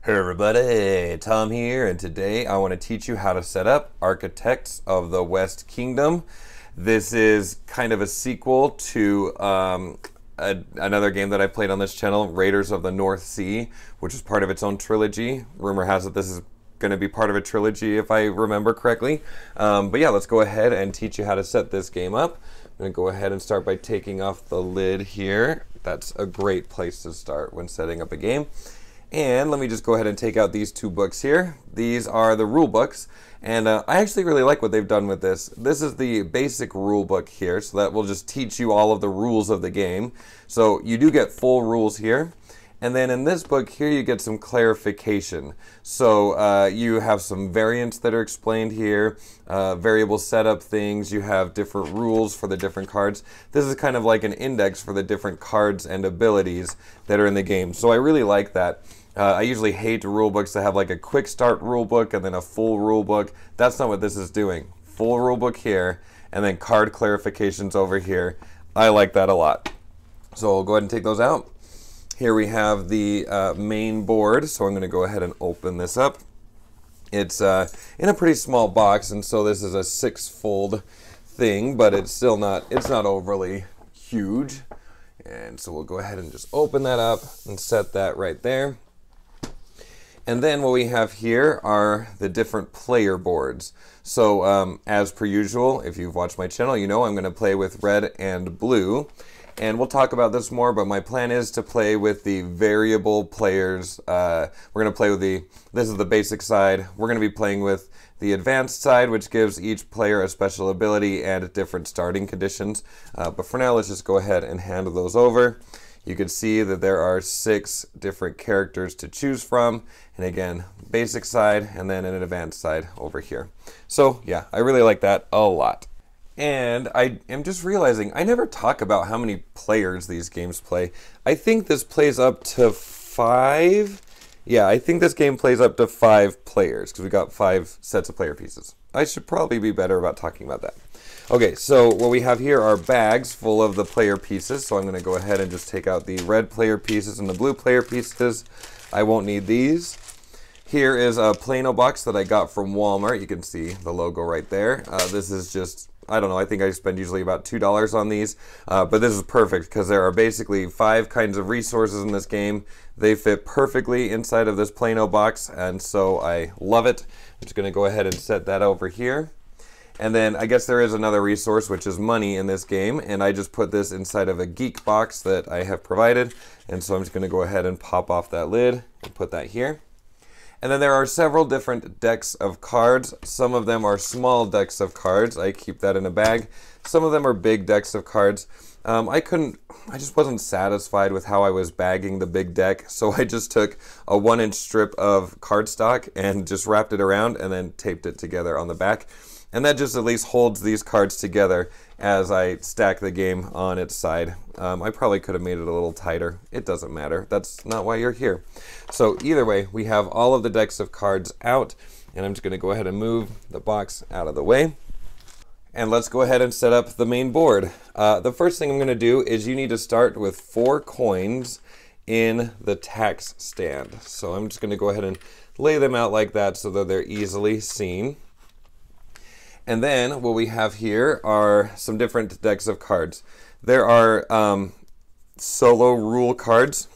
Hey everybody, Tom here, and today I want to teach you how to set up Architects of the West Kingdom. This is kind of a sequel to another game that I played on this channel, Raiders of the North Sea, which is part of its own trilogy. Rumor has it this is going to be part of a trilogy if I remember correctly. But yeah, let's go ahead and teach you how to set this game up. I'm going to go ahead and start by taking off the lid here. That's a great place to start when setting up a game. And let me just go ahead and take out these two books here. These are the rule books, and I actually really like what they've done with this. This is the basic rule book here, so that will just teach you all of the rules of the game. So you do get full rules here. And then in this book here, you get some clarification. So you have some variants that are explained here, variable setup things. You have different rules for the different cards. This is kind of like an index for the different cards and abilities that are in the game. So I really like that. I usually hate rule books that have like a quick start rule book and then a full rule book. That's not what this is doing. Full rule book here, and then card clarifications over here. I like that a lot. So I'll go ahead and take those out. Here we have the main board, so I'm going to go ahead and open this up. It's in a pretty small box, and so this is a 6-fold thing, but it's still not, it's not overly huge. And so we'll go ahead and just open that up and set that right there. And then what we have here are the different player boards. So as per usual, if you've watched my channel, you know I'm going to play with red and blue. And we'll talk about this more, but my plan is to play with the variable players. We're going to play with this is the basic side. We're going to be playing with the advanced side, which gives each player a special ability and different starting conditions. But for now, let's just go ahead and hand those over. You can see that there are 6 different characters to choose from. And again, basic side and then an advanced side over here. So yeah, I really like that a lot. And I am just realizing I never talk about how many players these games play. I think this plays up to 5. Yeah, I think this game plays up to 5 players because we got 5 sets of player pieces. I should probably be better about talking about that. Okay, so what we have here are bags full of the player pieces. So I'm going to go ahead and just take out the red player pieces and the blue player pieces. I won't need these. Here is a Plano box that I got from Walmart. You can see the logo right there. This is just, I don't know, I think I spend usually about $2 on these. But this is perfect because there are basically 5 kinds of resources in this game. They fit perfectly inside of this Plano box, and so I love it. I'm just going to go ahead and set that over here. And then I guess there is another resource, which is money in this game, and I just put this inside of a geek box that I have provided. And so I'm just going to go ahead and pop off that lid and put that here. And then there are several different decks of cards. Some of them are small decks of cards. I keep that in a bag. Some of them are big decks of cards. I just wasn't satisfied with how I was bagging the big deck, so I just took a 1-inch strip of cardstock and just wrapped it around and then taped it together on the back. And that just at least holds these cards together as I stack the game on its side. I probably could have made it a little tighter. It doesn't matter. That's not why you're here. So either way, we have all of the decks of cards out, and I'm just going to go ahead and move the box out of the way. And let's go ahead and set up the main board. The first thing I'm going to do is you need to start with 4 coins in the tax stand. So I'm just going to go ahead and lay them out like that so that they're easily seen. And then what we have here are some different decks of cards. There are solo rule cards.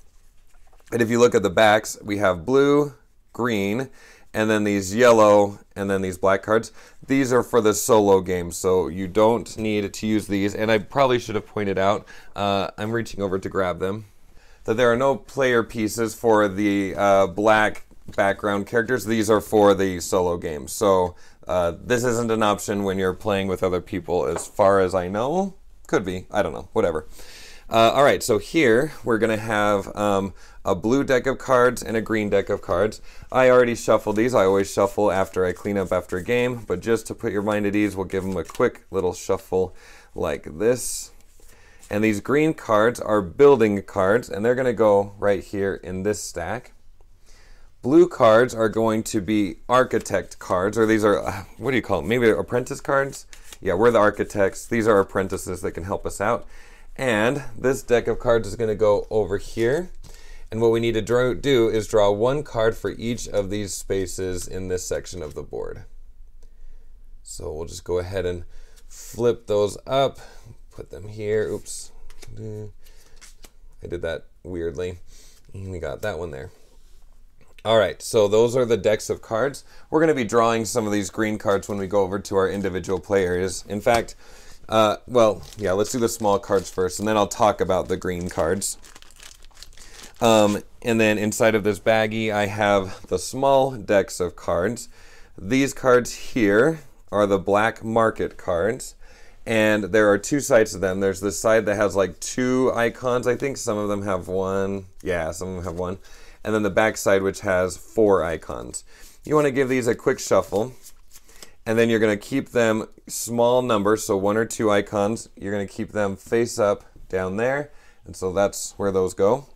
And if you look at the backs, we have blue, green, and then these yellow, and then these black cards. These are for the solo game, so you don't need to use these. And I probably should have pointed out, I'm reaching over to grab them, that there are no player pieces for the black background characters. These are for the solo game. So this isn't an option when you're playing with other people, as far as I know. Could be. I don't know. Whatever. All right, so here we're going to have a blue deck of cards and a green deck of cards. I already shuffled these. I always shuffle after I clean up after a game, but just to put your mind at ease, we'll give them a quick little shuffle like this. And these green cards are building cards, and they're going to go right here in this stack. Blue cards are going to be architect cards, or these are, what do you call them? Maybe apprentice cards? Yeah, we're the architects. These are apprentices that can help us out. And this deck of cards is going to go over here. And what we need to do is draw one card for each of these spaces in this section of the board. So we'll just go ahead and flip those up, put them here. Oops, I did that weirdly. And we got that one there. All right, so those are the decks of cards. We're going to be drawing some of these green cards when we go over to our individual play areas. In fact, well, yeah, let's do the small cards first, and then I'll talk about the green cards. And then inside of this baggie, I have the small decks of cards. These cards here are the black market cards, and there are two sides to them. There's this side that has like 2 icons. I think some of them have 1. Yeah, some of them have 1. And then the back side, which has 4 icons. You want to give these a quick shuffle, and then you're going to keep them small numbers, so 1 or 2 icons. You're going to keep them face up down there, and so that's where those go.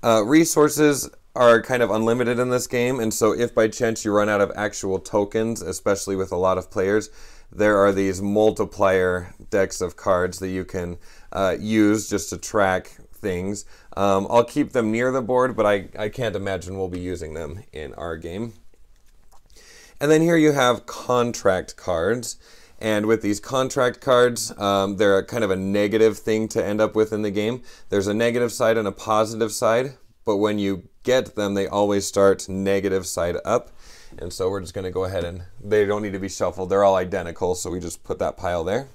Resources are kind of unlimited in this game, and so if by chance you run out of actual tokens, especially with a lot of players, there are these multiplier decks of cards that you can use just to track things. I'll keep them near the board, but I can't imagine we'll be using them in our game. And then here you have contract cards. And with these contract cards, they're kind of a negative thing to end up with in the game. There's a negative side and a positive side, but when you get them, they always start negative side up. And so we're just going to go ahead and they don't need to be shuffled. They're all identical, so we just put that pile there.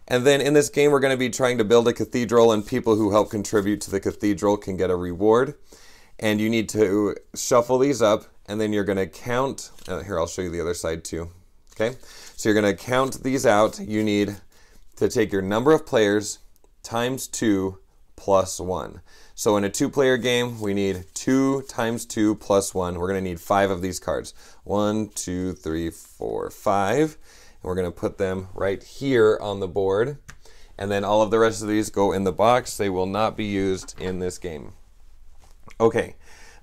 And then in this game, we're going to be trying to build a cathedral, and people who help contribute to the cathedral can get a reward. And you need to shuffle these up, and then you're going to count. Here, I'll show you the other side too. Okay, so you're going to count these out. You need to take your number of players times 2 plus 1. So in a 2-player game, we need 2 times 2 plus 1. We're going to need 5 of these cards. 1, 2, 3, 4, 5. We're going to put them right here on the board, and then all of the rest of these go in the box. They will not be used in this game. Okay,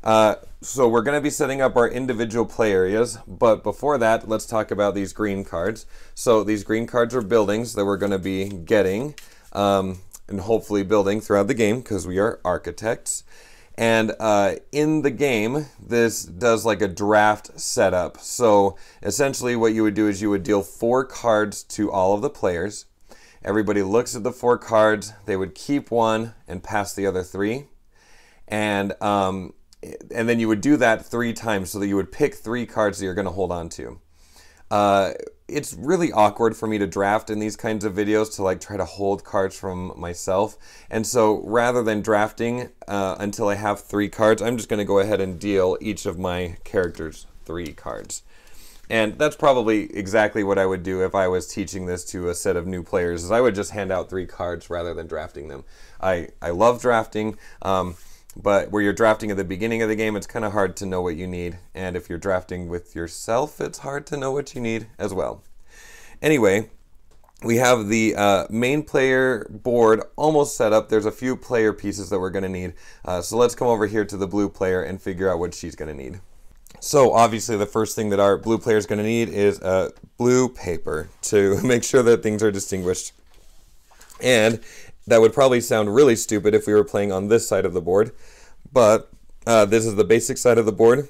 so we're going to be setting up our individual play areas, but before that, let's talk about these green cards. So these green cards are buildings that we're going to be getting and hopefully building throughout the game because we are architects. And in the game, this does like a draft setup. So essentially what you would do is you would deal 4 cards to all of the players. Everybody looks at the 4 cards. They would keep 1 and pass the other 3. And then you would do that 3 times so that you would pick 3 cards that you're going to hold on to. It's really awkward for me to draft in these kinds of videos to like try to hold cards from myself. And so rather than drafting until I have 3 cards, I'm just going to go ahead and deal each of my characters 3 cards. And that's probably exactly what I would do if I was teaching this to a set of new players, is I would just hand out 3 cards rather than drafting them. I love drafting, but where you're drafting at the beginning of the game, it's kind of hard to know what you need. And if you're drafting with yourself, it's hard to know what you need as well. Anyway, we have the main player board almost set up. There's a few player pieces that we're going to need. So let's come over here to the blue player and figure out what she's going to need. So obviously the first thing that our blue player is going to need is blue paper to make sure that things are distinguished. And that would probably sound really stupid if we were playing on this side of the board, but this is the basic side of the board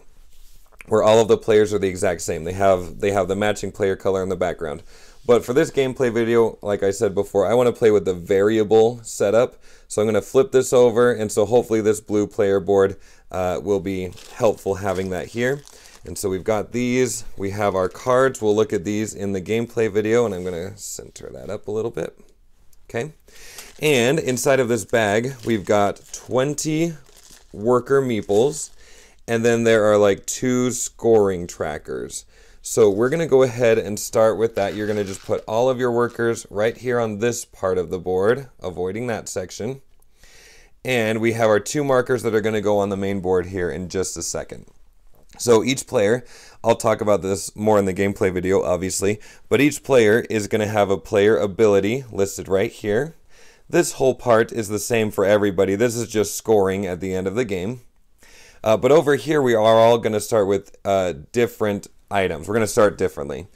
where all of the players are the exact same. They have the matching player color in the background. But for this gameplay video, like I said before, I want to play with the variable setup. So I'm going to flip this over, and so hopefully this blue player board will be helpful having that here. And so we've got these. We have our cards. We'll look at these in the gameplay video, and I'm going to center that up a little bit. Okay. And inside of this bag, we've got 20 worker meeples, and then there are like 2 scoring trackers. So we're going to go ahead and start with that. You're going to just put all of your workers right here on this part of the board, avoiding that section. And we have our 2 markers that are going to go on the main board here in just a second. So each player, I'll talk about this more in the gameplay video, obviously, but each player is going to have a player ability listed right here. This whole part is the same for everybody. This is just scoring at the end of the game. But over here, we are all going to start with different items. We're going to start differently.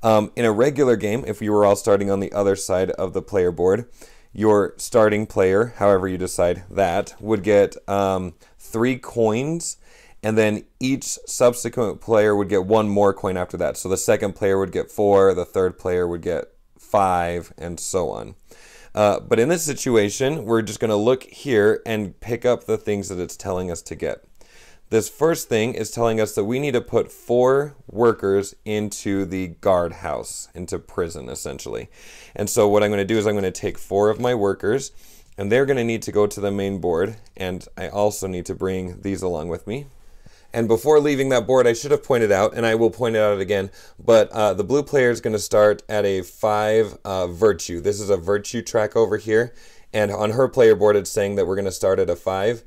In a regular game, if you were all starting on the other side of the player board, Your starting player, however you decide that, would get 3 coins, and then each subsequent player would get 1 more coin after that. So the second player would get 4, the third player would get 5, and so on. But in this situation, we're just going to look here and pick up the things that it's telling us to get. This first thing is telling us that we need to put 4 workers into the guardhouse, into prison, essentially. And so what I'm going to do is I'm going to take 4 of my workers, and they're going to need to go to the main board, and I also need to bring these along with me. And before leaving that board, I should have pointed out, and I will point it out again, but the blue player is going to start at a 5 virtue. This is a virtue track over here, and on her player board it's saying that we're going to start at a 5.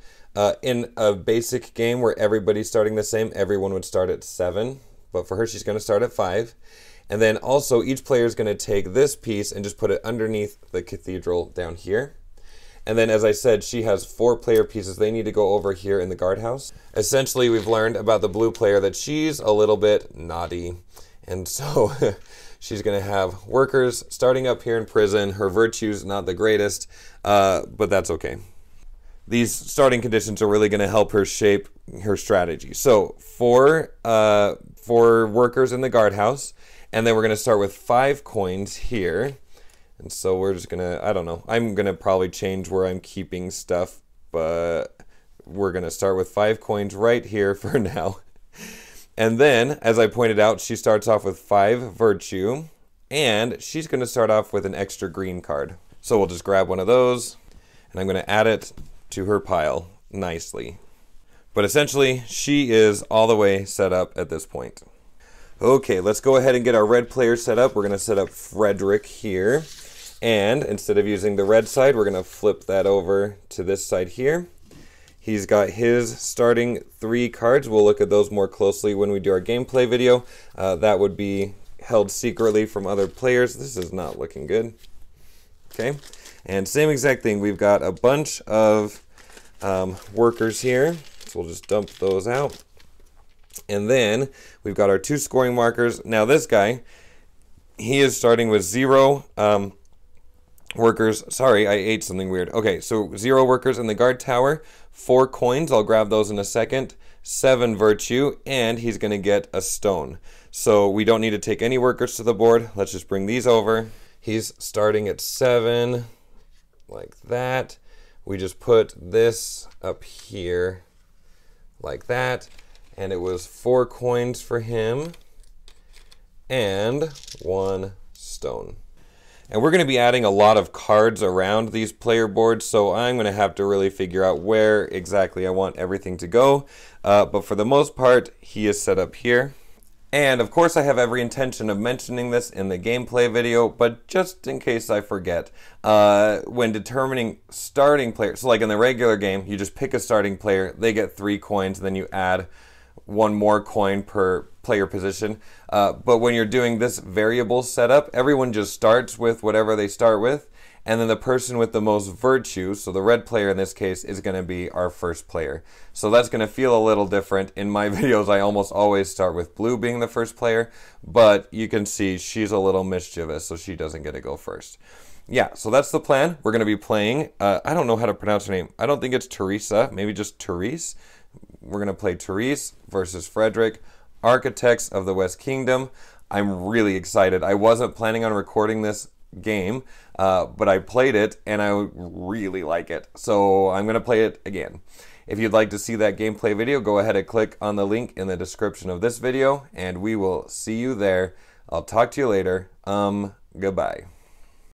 In a basic game where everybody's starting the same, everyone would start at 7, but for her she's going to start at 5. And then also each player is going to take this piece and just put it underneath the cathedral down here. And then, as I said, she has 4 player pieces. They need to go over here in the guardhouse. Essentially, we've learned about the blue player that she's a little bit naughty. And so she's going to have workers starting up here in prison. Her virtue's not the greatest, but that's okay. These starting conditions are really going to help her shape her strategy. So 4 workers in the guardhouse, and then we're going to start with 5 coins here. And so we're just going to, I don't know, I'm going to probably change where I'm keeping stuff, but we're going to start with 5 coins right here for now. And then, as I pointed out, she starts off with 5 virtue, and she's going to start off with an extra green card. So we'll just grab one of those, and I'm going to add it to her pile nicely. But essentially, she is all the way set up at this point. Okay, let's go ahead and get our red player set up. We're going to set up Frederick here. And instead of using the red side, we're going to flip that over to this side here. He's got his starting 3 cards. We'll look at those more closely when we do our gameplay video. That would be held secretly from other players. This is not looking good. Okay, and same exact thing. We've got a bunch of workers here. So we'll just dump those out. And then we've got our 2 scoring markers. Now this guy, he is starting with 0 workers. Sorry, I ate something weird. Okay, so 0 workers in the guard tower, 4 coins. I'll grab those in a second. 7 virtue, and he's going to get a stone. So we don't need to take any workers to the board. Let's just bring these over. He's starting at 7, like that. We just put this up here, like that. And it was 4 coins for him, and 1 stone. And we're going to be adding a lot of cards around these player boards, so I'm going to have to really figure out where exactly I want everything to go. But for the most part, he is set up here. And of course I have every intention of mentioning this in the gameplay video, but just in case I forget, when determining starting players, so like in the regular game, you just pick a starting player, they get 3 coins, and then you add 1 more coin per player position. But when you're doing this variable setup, everyone just starts with whatever they start with, and then the person with the most virtue, so the red player in this case, is going to be our first player. So that's going to feel a little different. In my videos, I almost always start with blue being the first player, but you can see she's a little mischievous, so she doesn't get to go first. Yeah, so that's the plan. We're going to be playing, I don't know how to pronounce her name. I don't think it's Teresa, maybe just Therese. We're going to play Therese versus Frederick, Architects of the West Kingdom. I'm really excited. I wasn't planning on recording this game, but I played it and I really like it. So I'm going to play it again. If you'd like to see that gameplay video, go ahead and click on the link in the description of this video, and we will see you there. I'll talk to you later. Goodbye.